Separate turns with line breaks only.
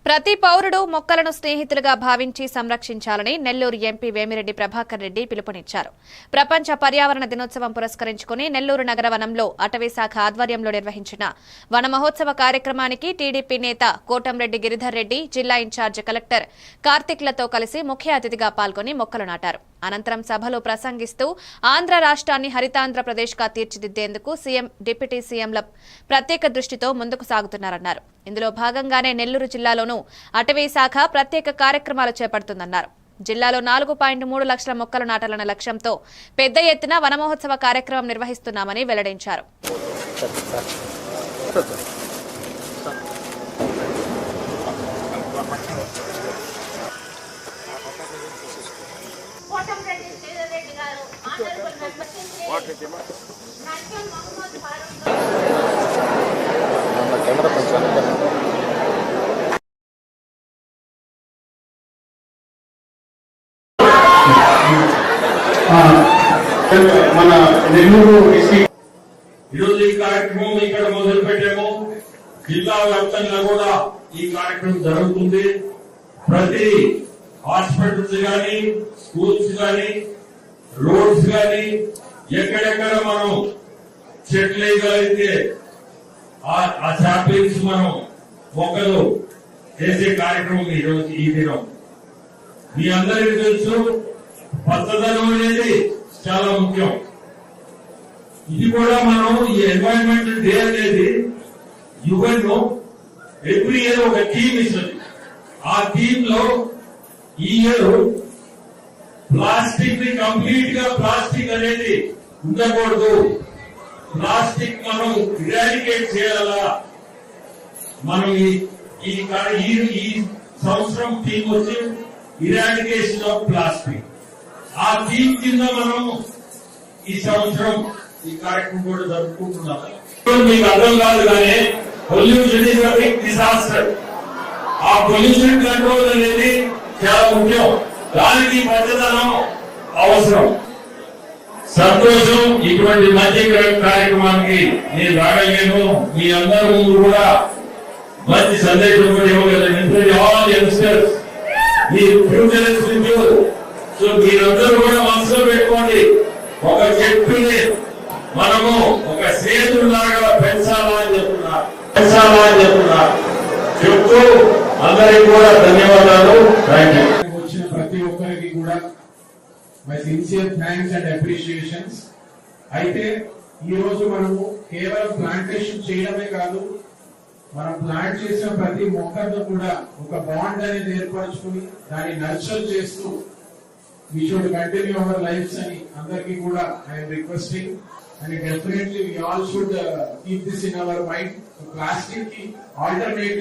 ప్రతి పౌరుడు మొక్కలను స్నేహితులుగా భావించి సంరక్షించాలని నెల్లూరు ఎంపీ వేమిరెడ్డి ప్రభాకర్ రెడ్డి పిలుపునిచ్చారు. ప్రపంచ పర్యావరణ దినోత్సవం పురస్కరించుకుని నెల్లూరు నగర వనంలో అటవీ శాఖ ఆధ్వర్యంలో నిర్వహించిన వన మహోత్సవ కార్యక్రమానికి టీడీపీ నేత కోటంరెడ్డి గిరిధర్ రెడ్డి, జిల్లా ఇన్ఛార్జ్ కలెక్టర్ కార్తిక్లతో కలిసి ముఖ్య అతిథిగా పాల్గొని మొక్కలు నాటారు. అనంతరం సభలో ప్రసంగిస్తూ ఆంధ్ర రాష్ట్రాన్ని హరితాంధ్రప్రదేశ్గా తీర్చిదిద్దేందుకు సీఎం, డిప్యూటీ సీఎంల ప్రత్యేక దృష్టితో ముందుకు సాగుతున్నారన్నారు. ఇందులో భాగంగానే నెల్లూరు జిల్లాలోనూ అటవీ శాఖ ప్రత్యేక కార్యక్రమాలు చేపడుతుందన్నారు. జిల్లాలో 4.3 లక్షల మొక్కలు నాటాలన్న లక్ష్యంతో పెద్ద ఎత్తున వన మహోత్సవ కార్యక్రమం నిర్వహిస్తున్నామని వెల్లడించారు.
మన నెల్లూరు డిస్ట్రిక్ట్ ఈరోజు ఈ కార్యక్రమం ఇక్కడ మొదలు పెట్టాము. జిల్లా వ్యాప్తంగా కూడా ఈ కార్యక్రమం జరుగుతుంది. ప్రతి హాస్పిటల్స్ గాని, స్కూల్స్ గాని, రోడ్స్ గాని ఎక్కడెక్కడ మనం చెట్లు వేయగలిగితే ఆ చాప్లింగ్స్ మనం మొక్కలు చేసే కార్యక్రమం ఈరోజు ఈ దినం. మీ అందరికీ తెలుసు, పచ్చదనం అనేది చాలా ముఖ్యం. ఇది కూడా మనం ఈ ఎన్వైరన్మెంటల్ డే అనేది యుఎన్ ఎవ్రీ ఇయర్ ఒక థీమ్ ఇస్తుంది. ఆ థీమ్ లో ఈ ఇయర్ ప్లాస్టిక్ ని కంప్లీట్ గా ప్లాస్టిక్ అనేది ఉండకూడదు, ప్లాస్టిక్ మనం ఇరాడికేట్ చేయాలా. మనం ఈ సంవత్సరం థీమ్ వచ్చి ఇరాడికేషన్ ఆఫ్ ప్లాస్టిక్. ఆ థీమ్ కింద మనం ఈ సంవత్సరం ఈ కార్యక్రమం కూడా జరుపుకుంటున్నాం. మీకు అర్థం కాదు కానీ pollution is a big disaster. ఆ పొల్యూషన్ కంట్రోల్ అనేది చాలా ముఖ్యం. దానికి పచ్చదనం అవసరం. సంతోషం, ఇటువంటి మంచి కార్యక్రమానికి నేను రాగలిగాను. మీ అందరి ముందు కూడా మంచి సందేశం కూడా ఇవ్వగలను. All youngsters, me future is with you. So మీరందరూ కూడా మనసులో పెట్టుకోండి, ఒక చెట్టుని మనము ఒక స్నేహితులాగా పెంచాలని చెప్తున్నా. చెప్తూ అందరికి కూడా ధన్యవాదాలు. Thank you.
వచ్చిన ప్రతి ఒక్కరికి కూడా my sincere thanks and appreciations. అయితే ఈ రోజు మనము కేవలం ప్లాంటేషన్ చేయడమే కాదు, మనం ప్లాంట్ చేసిన ప్రతి మొక్కను కూడా ఒక బాండ్ అనేది ఏర్పరచుకుని దాన్ని నర్చర్ చేస్తూ we should continue our lives అని అందరికీ కూడా I am requesting, and definitely we all should keep this in our mind. Plastic ki alternative